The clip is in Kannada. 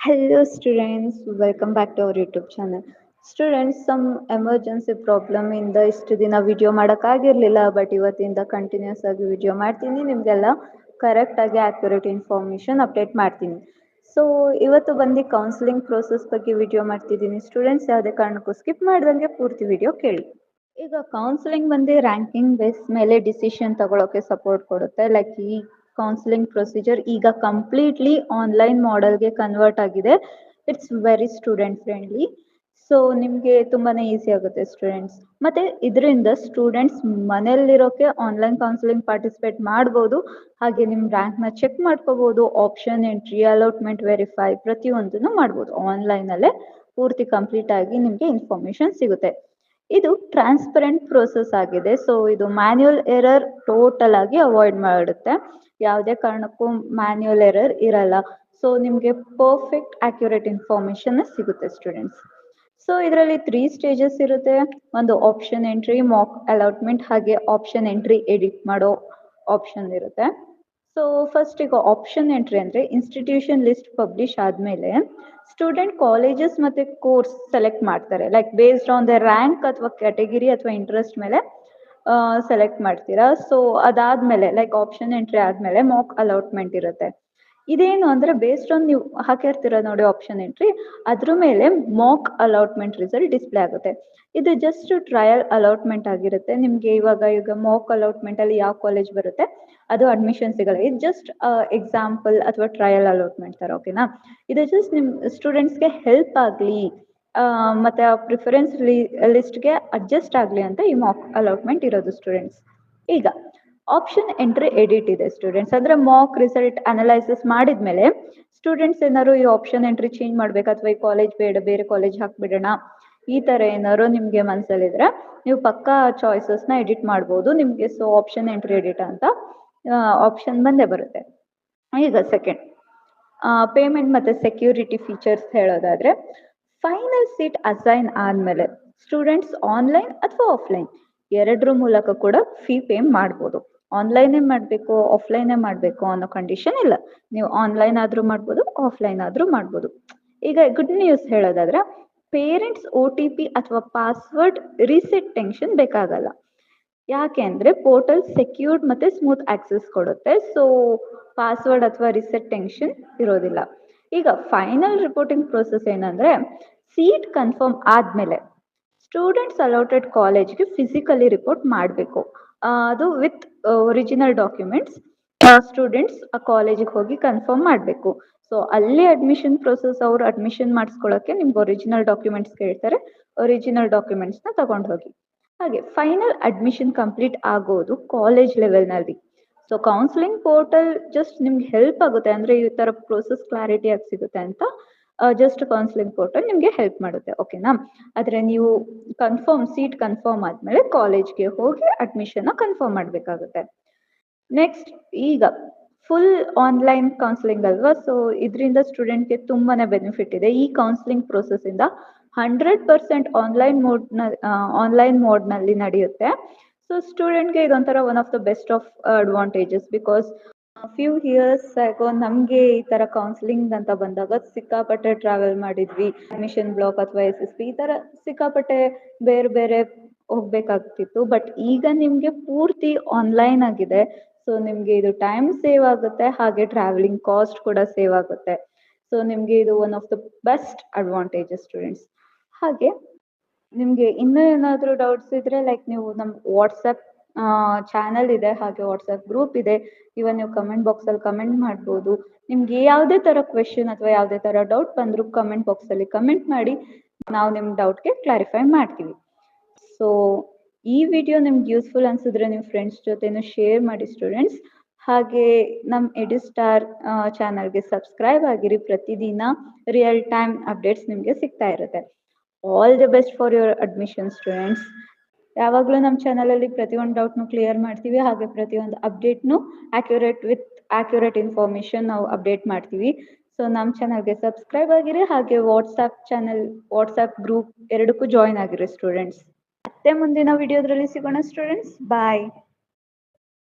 Hello students, welcome back to our YouTube channel. Students, some emergency problem ಇಂದ ಇಷ್ಟು ದಿನ ವಿಡಿಯೋ ಮಾಡೋಕ್ಕಾಗಿರಲಿಲ್ಲ, ಬಟ್ ಇವತ್ತಿಂದ ಕಂಟಿನ್ಯೂಸ್ ಆಗಿ ವಿಡಿಯೋ ಮಾಡ್ತೀನಿ. ನಿಮಗೆಲ್ಲ ಕರೆಕ್ಟಾಗಿ ಆ್ಯಕ್ಯುರೇಟ್ ಇನ್ಫಾರ್ಮೇಷನ್ ಅಪ್ಡೇಟ್ ಮಾಡ್ತೀನಿ. ಸೊ ಇವತ್ತು ಬಂದು ಕೌನ್ಸಿಲಿಂಗ್ ಪ್ರೋಸೆಸ್ ಬಗ್ಗೆ ವಿಡಿಯೋ ಮಾಡ್ತಿದ್ದೀನಿ. ಸ್ಟೂಡೆಂಟ್ಸ್ ಯಾವುದೇ ಕಾರಣಕ್ಕೂ ಸ್ಕಿಪ್ ಮಾಡ್ದಂಗೆ ಪೂರ್ತಿ ವಿಡಿಯೋ ಕೇಳಿ. ಈಗ ಕೌನ್ಸಿಲಿಂಗ್ ಬಂದು ರ್ಯಾಂಕಿಂಗ್ ಬೇಸ್ ಮೇಲೆ ಡಿಸಿಷನ್ ತಗೊಳ್ಳೋಕೆ ಸಪೋರ್ಟ್ ಕೊಡುತ್ತೆ. ಲೈಕ್ ಈ ಕೌನ್ಸಿಲಿಂಗ್ ಪ್ರೊಸೀಜರ್ ಈಗ ಕಂಪ್ಲೀಟ್ಲಿ ಆನ್ಲೈನ್ ಮಾಡೆಲ್ಗೆ ಕನ್ವರ್ಟ್ ಆಗಿದೆ. It's very student friendly. So ನಿಮಗೆ ತುಂಬಾ ಈಸಿ ಆಗುತ್ತೆ ಸ್ಟೂಡೆಂಟ್ಸ್. ಮತ್ತು ಇದರಿಂದ ಸ್ಟೂಡೆಂಟ್ಸ್ ಮನೆಯಲ್ಲಿರೋಕ್ಕೆ ಆನ್ಲೈನ್ ಕೌನ್ಸಿಲಿಂಗ್ ಪಾರ್ಟಿಸಿಪೇಟ್ ಮಾಡ್ಬೋದು. ಹಾಗೆ ನಿಮ್ಮ ರ್ಯಾಂಕ್ನ ಚೆಕ್ ಮಾಡ್ಕೋಬೋದು. ಆಪ್ಷನ್ ಎಂಟ್ರಿ, ಅಲಾಟ್ಮೆಂಟ್ ವೆರಿಫೈ ಪ್ರತಿಯೊಂದನ್ನು ಮಾಡ್ಬೋದು. ಆನ್ಲೈನಲ್ಲೇ ಪೂರ್ತಿ ಕಂಪ್ಲೀಟ್ ಆಗಿ ನಿಮಗೆ ಇನ್ಫಾರ್ಮೇಷನ್ ಸಿಗುತ್ತೆ. ಇದು ಟ್ರಾನ್ಸ್ಪರೆಂಟ್ ಪ್ರೋಸೆಸ್ ಆಗಿದೆ. ಸೊ ಇದು ಮ್ಯಾನ್ಯುಯಲ್ ಎರರ್ ಟೋಟಲ್ ಆಗಿ ಅವಾಯ್ಡ್ ಮಾಡುತ್ತೆ. ಯಾವುದೇ ಕಾರಣಕ್ಕೂ ಮ್ಯಾನ್ಯುಯಲ್ ಎರರ್ ಇರಲ್ಲ. ಸೊ ನಿಮಗೆ ಪರ್ಫೆಕ್ಟ್ ಆಕ್ಯುರೇಟ್ ಇನ್ಫಾರ್ಮೇಷನ್ ಸಿಗುತ್ತೆ ಸ್ಟೂಡೆಂಟ್ಸ್. ಸೊ ಇದರಲ್ಲಿ 3 ಸ್ಟೇಜಸ್ ಇರುತ್ತೆ. ಒಂದು ಆಪ್ಷನ್ ಎಂಟ್ರಿ, ಮಾಕ್ ಅಲಾಟ್ಮೆಂಟ್, ಹಾಗೆ ಆಪ್ಷನ್ ಎಂಟ್ರಿ ಎಡಿಟ್ ಮಾಡೋ ಆಪ್ಷನ್ ಇರುತ್ತೆ. ಸೊ ಫಸ್ಟ್ ಈಗ ಆಪ್ಷನ್ ಎಂಟ್ರಿ ಅಂದರೆ ಇನ್ಸ್ಟಿಟ್ಯೂಷನ್ ಲಿಸ್ಟ್ ಪಬ್ಲಿಷ್ ಆದಮೇಲೆ ಸ್ಟೂಡೆಂಟ್ ಕಾಲೇಜಸ್ ಮತ್ತು ಕೋರ್ಸ್ ಸೆಲೆಕ್ಟ್ ಮಾಡ್ತಾರೆ. Like based on the rank ಅಥವಾ ಕ್ಯಾಟಗಿರಿ ಅಥವಾ ಇಂಟ್ರೆಸ್ಟ್ ಮೇಲೆ ಸೆಲೆಕ್ಟ್ ಮಾಡ್ತೀರಾ. ಸೊ ಅದಾದಮೇಲೆ ಲೈಕ್ ಆಪ್ಷನ್ ಎಂಟ್ರಿ ಆದಮೇಲೆ ಮಾಕ್ ಅಲಾಟ್ಮೆಂಟ್ ಇರುತ್ತೆ. ಇದೇನು ಅಂದರೆ ಬೇಸ್ಡ್ ಆನ್ ನೀವು ಹಾಕಿರ್ತೀರ ನೋಡಿ ಆಪ್ಷನ್ ಎಂಟ್ರಿ, ಅದ್ರ ಮೇಲೆ ಮಾಕ್ ಅಲಾಟ್ಮೆಂಟ್ ರಿಸಲ್ಟ್ ಡಿಸ್ಪ್ಲೇ ಆಗುತ್ತೆ. ಇದು ಜಸ್ಟ್ ಟ್ರಯಲ್ ಅಲಾಟ್ಮೆಂಟ್ ಆಗಿರುತ್ತೆ. ನಿಮಗೆ ಈಗ ಮಾಕ್ ಅಲಾಟ್ಮೆಂಟಲ್ಲಿ ಯಾವ ಕಾಲೇಜ್ ಬರುತ್ತೆ ಅದು ಅಡ್ಮಿಷನ್ ಸಿಗಲ್ಲ. ಇದು ಜಸ್ಟ್ ಎಕ್ಸಾಂಪಲ್ ಅಥವಾ ಟ್ರಯಲ್ ಅಲಾಟ್ಮೆಂಟ್ ಥರ, ಓಕೆನಾ. ಇದು ಜಸ್ಟ್ ನಿಮ್ಮ ಸ್ಟೂಡೆಂಟ್ಸ್ಗೆ ಹೆಲ್ಪ್ ಆಗಲಿ ಮತ್ತು ಆ ಪ್ರಿಫರೆನ್ಸ್ ಲಿಸ್ಟ್ಗೆ ಅಡ್ಜಸ್ಟ್ ಆಗಲಿ ಅಂತ ಈ ಮಾಕ್ ಅಲಾಟ್ಮೆಂಟ್ ಇರೋದು ಸ್ಟೂಡೆಂಟ್ಸ್. ಈಗ ಆಪ್ಷನ್ ಎಂಟ್ರಿ ಎಡಿಟ್ ಇದೆ ಸ್ಟೂಡೆಂಟ್ಸ್. ಅಂದರೆ ಮಾಕ್ ರಿಸಲ್ಟ್ ಅನಲೈಸಿಸ್ ಮಾಡಿದ್ಮೇಲೆ ಸ್ಟೂಡೆಂಟ್ಸ್ ಏನಾದ್ರು ಈ ಆಪ್ಷನ್ ಎಂಟ್ರಿ ಚೇಂಜ್ ಮಾಡಬೇಕು ಅಥವಾ ಈ ಕಾಲೇಜ್ ಬೇಡ ಬೇರೆ ಕಾಲೇಜ್ ಹಾಕ್ಬಿಡೋಣ ಈ ಥರ ಏನಾದ್ರು ನಿಮಗೆ ಮನಸ್ಸಲ್ಲಿದ್ರೆ ನೀವು ಪಕ್ಕಾ ಚಾಯ್ಸಸ್ನ ಎಡಿಟ್ ಮಾಡ್ಬೋದು ನಿಮಗೆ. ಸೊ ಆಪ್ಷನ್ ಎಂಟ್ರಿ ಎಡಿಟ್ ಅಂತ ಆಪ್ಷನ್ ಬಂದೇ ಬರುತ್ತೆ. ಈಗ ಸೆಕೆಂಡ್ ಪೇಮೆಂಟ್ ಮತ್ತು ಸೆಕ್ಯೂರಿಟಿ ಫೀಚರ್ಸ್ ಹೇಳೋದಾದರೆ, ಫೈನಲ್ ಸೀಟ್ ಅಸೈನ್ ಆದಮೇಲೆ ಸ್ಟೂಡೆಂಟ್ಸ್ ಆನ್ಲೈನ್ ಅಥವಾ ಆಫ್ಲೈನ್ ಎರಡರ ಮೂಲಕ ಕೂಡ ಫೀ ಪೇ ಮಾಡ್ಬೋದು. ಆನ್ಲೈನೇ ಮಾಡಬೇಕು ಆಫ್ಲೈನೇ ಮಾಡಬೇಕು ಅನ್ನೋ ಕಂಡೀಷನ್ ಇಲ್ಲ. ನೀವು ಆನ್ಲೈನ್ ಆದರೂ ಮಾಡ್ಬೋದು, ಆಫ್ಲೈನ್ ಆದರೂ ಮಾಡ್ಬೋದು. ಈಗ ಗುಡ್ ನ್ಯೂಸ್ ಹೇಳೋದಾದ್ರೆ, ಪೇರೆಂಟ್ಸ್ OTP ಅಥವಾ ಪಾಸ್ವರ್ಡ್ ರೀಸೆಟ್ ಟೆನ್ಷನ್ ಬೇಕಾಗಲ್ಲ. ಯಾಕೆ ಅಂದರೆ ಪೋರ್ಟಲ್ ಸೆಕ್ಯೂರ್ಡ್ ಮತ್ತು ಸ್ಮೂತ್ ಆಕ್ಸೆಸ್ ಕೊಡುತ್ತೆ. ಸೊ ಪಾಸ್ವರ್ಡ್ ಅಥವಾ ರಿಸೆಟ್ ಟೆನ್ಷನ್ ಇರೋದಿಲ್ಲ. ಈಗ ಫೈನಲ್ ರಿಪೋರ್ಟಿಂಗ್ ಪ್ರೋಸೆಸ್ ಏನಂದರೆ, ಸೀಟ್ ಕನ್ಫರ್ಮ್ ಆದಮೇಲೆ ಸ್ಟೂಡೆಂಟ್ಸ್ ಅಲಾಟೆಡ್ ಕಾಲೇಜ್ಗೆ ಫಿಸಿಕಲಿ ರಿಪೋರ್ಟ್ ಮಾಡಬೇಕು. ಅದು ವಿತ್ ಒರಿಜಿನಲ್ ಡಾಕ್ಯುಮೆಂಟ್ಸ್. ಸ್ಟೂಡೆಂಟ್ಸ್ ಆ ಕಾಲೇಜಿಗೆ ಹೋಗಿ ಕನ್ಫರ್ಮ್ ಮಾಡಬೇಕು. ಸೊ ಅಲ್ಲಿ ಅಡ್ಮಿಷನ್ ಪ್ರೋಸೆಸ್, ಅವರು ಅಡ್ಮಿಷನ್ ಮಾಡಿಸ್ಕೊಳ್ಳೋಕ್ಕೆ ನಿಮ್ಗೆ ಒರಿಜಿನಲ್ ಡಾಕ್ಯುಮೆಂಟ್ಸ್ ಕೇಳ್ತಾರೆ. ಒರಿಜಿನಲ್ ಡಾಕ್ಯುಮೆಂಟ್ಸ್ನ ತಗೊಂಡು ಹೋಗಿ. ಹಾಗೆ ಫೈನಲ್ ಅಡ್ಮಿಷನ್ ಕಂಪ್ಲೀಟ್ ಆಗೋದು ಕಾಲೇಜ್ ಲೆವೆಲ್ನಲ್ಲಿ. ಸೊ ಕೌನ್ಸಿಲಿಂಗ್ ಪೋರ್ಟಲ್ ಜಸ್ಟ್ ನಿಮ್ಗೆ ಹೆಲ್ಪ್ ಆಗುತ್ತೆ, ಅಂದರೆ ಈ ಥರ ಪ್ರೋಸೆಸ್ ಕ್ಲಾರಿಟಿಯಾಗಿ ಸಿಗುತ್ತೆ ಅಂತ ಜಸ್ಟ್ ಕೌನ್ಸಿಲಿಂಗ್ ಪೋರ್ಟಲ್ ನಿಮಗೆ ಹೆಲ್ಪ್ ಮಾಡುತ್ತೆ, ಓಕೆನಾ. ಆದರೆ ನೀವು ಸೀಟ್ ಕನ್ಫರ್ಮ್ ಆದಮೇಲೆ ಕಾಲೇಜ್ಗೆ ಹೋಗಿ ಅಡ್ಮಿಷನ್ನ ಕನ್ಫರ್ಮ್ ಮಾಡಬೇಕಾಗುತ್ತೆ. ನೆಕ್ಸ್ಟ್ ಈಗ ಫುಲ್ ಆನ್ಲೈನ್ ಕೌನ್ಸಿಲಿಂಗ್ ಅಲ್ವಾ. ಸೊ ಇದರಿಂದ ಸ್ಟೂಡೆಂಟ್ಗೆ ತುಂಬಾ ಬೆನಿಫಿಟ್ ಇದೆ. ಈ ಕೌನ್ಸಿಲಿಂಗ್ ಪ್ರೋಸೆಸ್ಸಿಂದ 100% ಆನ್ಲೈನ್ ಮೋಡ್ನಲ್ಲಿ ನಡೆಯುತ್ತೆ. ಸೊ ಸ್ಟೂಡೆಂಟ್ಗೆ ಇದೊಂಥರ one of the best of advantages. Because few years ಆಗೋ ನಮಗೆ ಈ ಥರ ಕೌನ್ಸಿಲಿಂಗ್ ಅಂತ ಬಂದಾಗ ಸಿಕ್ಕಾಪಟ್ಟೆ ಟ್ರಾವೆಲ್ ಮಾಡಿದ್ವಿ. ಅಡ್ಮಿಷನ್ ಬ್ಲಾಕ್ ಅಥವಾ SSB ಈ ಥರ ಸಿಕ್ಕಾಪಟ್ಟೆ ಬೇರೆ ಬೇರೆ ಹೋಗಬೇಕಾಗ್ತಿತ್ತು. ಬಟ್ ಈಗ ನಿಮಗೆ ಪೂರ್ತಿ ಆನ್ಲೈನ್ ಆಗಿದೆ. ಸೊ ನಿಮಗೆ ಇದು ಟೈಮ್ ಸೇವ್ ಆಗುತ್ತೆ, ಹಾಗೆ ಟ್ರಾವೆಲಿಂಗ್ ಕಾಸ್ಟ್ ಕೂಡ ಸೇವ್ ಆಗುತ್ತೆ. ಸೊ ನಿಮಗೆ ಇದು one of the best advantages students. ಹಾಗೆ ನಿಮಗೆ ಇನ್ನೂ ಏನಾದರೂ ಡೌಟ್ಸ್ ಇದ್ದರೆ ಲೈಕ್ ನೀವು ನಮ್ಮ ವಾಟ್ಸಪ್ ಚಾನಲ್ ಇದೆ, ಹಾಗೆ ವಾಟ್ಸಪ್ ಗ್ರೂಪ್ ಇದೆ. ಇವನ್ ನೀವು ಕಮೆಂಟ್ ಬಾಕ್ಸಲ್ಲಿ ಕಮೆಂಟ್ ಮಾಡ್ಬೋದು. ನಿಮ್ಗೆ ಯಾವುದೇ ಥರ ಕ್ವೆಶನ್ ಅಥವಾ ಯಾವುದೇ ಥರ ಡೌಟ್ ಬಂದರೂ ಕಮೆಂಟ್ ಬಾಕ್ಸಲ್ಲಿ ಕಮೆಂಟ್ ಮಾಡಿ, ನಾವು ನಿಮ್ಮ ಡೌಟ್ಗೆ ಕ್ಲಾರಿಫೈ ಮಾಡ್ತೀವಿ. ಸೊ ಈ ವಿಡಿಯೋ ನಿಮ್ಗೆ ಯೂಸ್ಫುಲ್ ಅನಿಸಿದ್ರೆ ನೀವು ಫ್ರೆಂಡ್ಸ್ ಜೊತೆನೂ ಶೇರ್ ಮಾಡಿ ಸ್ಟೂಡೆಂಟ್ಸ್. ಹಾಗೆ ನಮ್ಮ ಎಡಿಸ್ಟಾರ್ ಚಾನಲ್ಗೆ ಸಬ್ಸ್ಕ್ರೈಬ್ ಆಗಿರಿ. ಪ್ರತಿದಿನ ರಿಯಲ್ ಟೈಮ್ ಅಪ್ಡೇಟ್ಸ್ ನಿಮಗೆ ಸಿಗ್ತಾ ಇರುತ್ತೆ. All the best for your admission students. ಯಾವಾಗಲೂ ನಮ್ಮ ಚಾನಲಲ್ಲಿ ಪ್ರತಿಯೊಂದು ಡೌಟ್ನು ಕ್ಲಿಯರ್ ಮಾಡ್ತೀವಿ, ಹಾಗೆ ಪ್ರತಿಯೊಂದು ಅಪ್ಡೇಟ್ನು ಆ್ಯಕ್ಯುರೇಟ್ ಇನ್ಫಾರ್ಮೇಷನ್ ನಾವು ಅಪ್ಡೇಟ್ ಮಾಡ್ತೀವಿ. ಸೊ ನಮ್ಮ ಚಾನಲ್ಗೆ ಸಬ್ಸ್ಕ್ರೈಬ್ ಆಗಿರಿ, ಹಾಗೆ ವಾಟ್ಸಪ್ ಗ್ರೂಪ್ ಎರಡಕ್ಕೂ ಜಾಯಿನ್ ಆಗಿರಿ ಸ್ಟೂಡೆಂಟ್ಸ್. ಮತ್ತೆ ಮುಂದಿನ ವಿಡಿಯೋದ್ರಲ್ಲಿ ಸಿಗೋಣ ಸ್ಟೂಡೆಂಟ್ಸ್. ಬಾಯ್.